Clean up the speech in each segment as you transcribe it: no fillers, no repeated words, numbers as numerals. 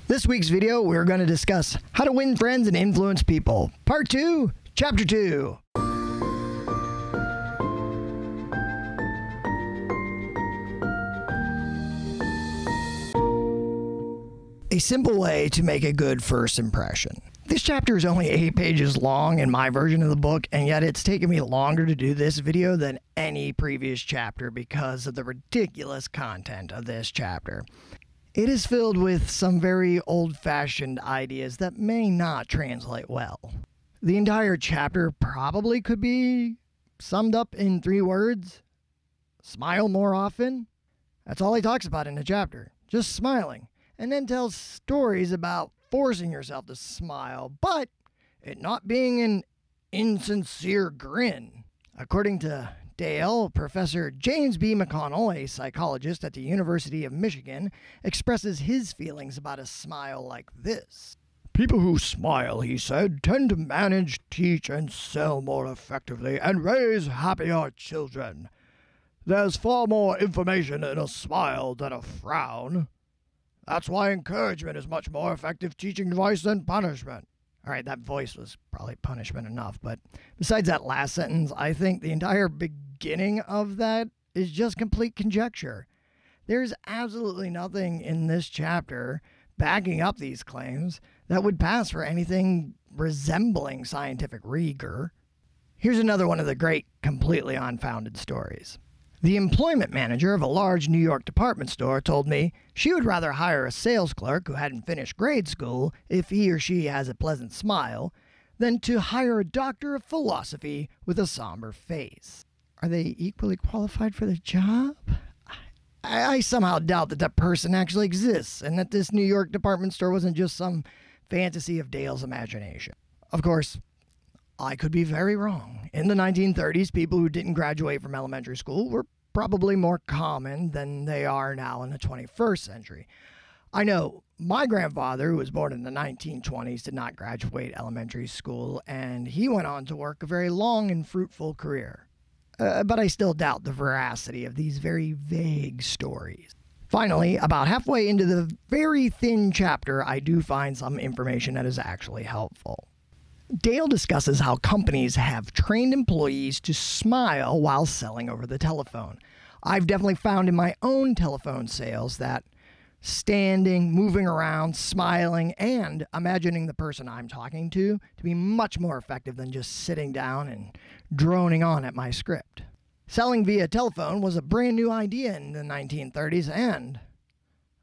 This week's video, we're going to discuss how to win friends and influence people. Part 2, Chapter 2. A simple way to make a good first impression. This chapter is only 8 pages long in my version of the book, and yet it's taken me longer to do this video than any previous chapter because of the ridiculous content of this chapter. It is filled with some very old-fashioned ideas that may not translate well. The entire chapter probably could be summed up in 3 words. Smile more often. That's all he talks about in the chapter. Just smiling. And then tells stories about forcing yourself to smile, but it not being an insincere grin. According to Dale, Professor James B. McConnell, a psychologist at the University of Michigan, expresses his feelings about a smile like this. People who smile, he said, tend to manage, teach, and sell more effectively and raise happier children. There's far more information in a smile than a frown. That's why encouragement is much more effective teaching device than punishment. All right, that voice was probably punishment enough, but besides that last sentence, I think the entire beginning of that is just complete conjecture. There's absolutely nothing in this chapter backing up these claims that would pass for anything resembling scientific rigor. Here's another one of the great, completely unfounded stories. The employment manager of a large New York department store told me she would rather hire a sales clerk who hadn't finished grade school if he or she has a pleasant smile than to hire a doctor of philosophy with a somber face. Are they equally qualified for the job? I somehow doubt that person actually exists and that this New York department store wasn't just some fantasy of Dale's imagination. Of course, I could be very wrong. In the 1930s, people who didn't graduate from elementary school were probably more common than they are now in the 21st century. I know my grandfather, who was born in the 1920s, did not graduate elementary school, and he went on to work a very long and fruitful career. But I still doubt the veracity of these very vague stories. Finally, about halfway into the very thin chapter, I do find some information that is actually helpful. Dale discusses how companies have trained employees to smile while selling over the telephone. I've definitely found in my own telephone sales that standing, moving around, smiling, and imagining the person I'm talking to be much more effective than just sitting down and droning on at my script. Selling via telephone was a brand new idea in the 1930s and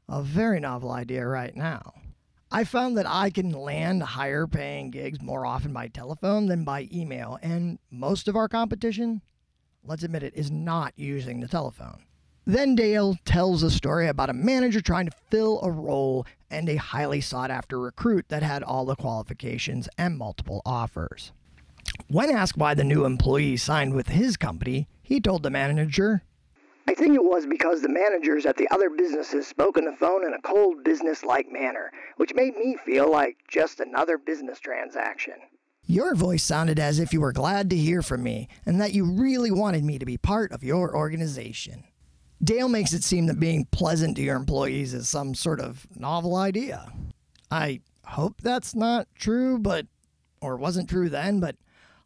a very novel idea right now. I found that I can land higher paying gigs more often by telephone than by email, and most of our competition, let's admit it, is not using the telephone. Then Dale tells a story about a manager trying to fill a role and a highly sought after recruit that had all the qualifications and multiple offers. When asked why the new employee signed with his company, he told the manager, "I think it was because the managers at the other businesses spoke on the phone in a cold, business-like manner, which made me feel like just another business transaction." Your voice sounded as if you were glad to hear from me and that you really wanted me to be part of your organization. Dale makes it seem that being pleasant to your employees is some sort of novel idea. I hope that's not true, or wasn't true then, but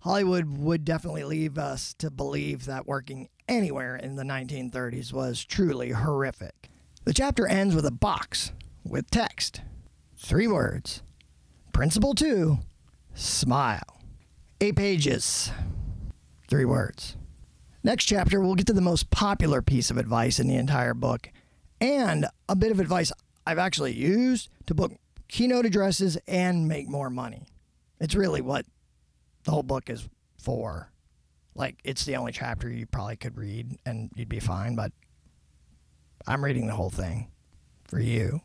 Hollywood would definitely leave us to believe that working anywhere in the 1930s was truly horrific. The chapter ends with a box with text. 3 words. Principle 2, smile. 8 pages. 3 words. Next chapter, we'll get to the most popular piece of advice in the entire book, and a bit of advice I've actually used to book keynote addresses and make more money. It's really what the whole book is for. Like, it's the only chapter you probably could read and you'd be fine, but I'm reading the whole thing for you.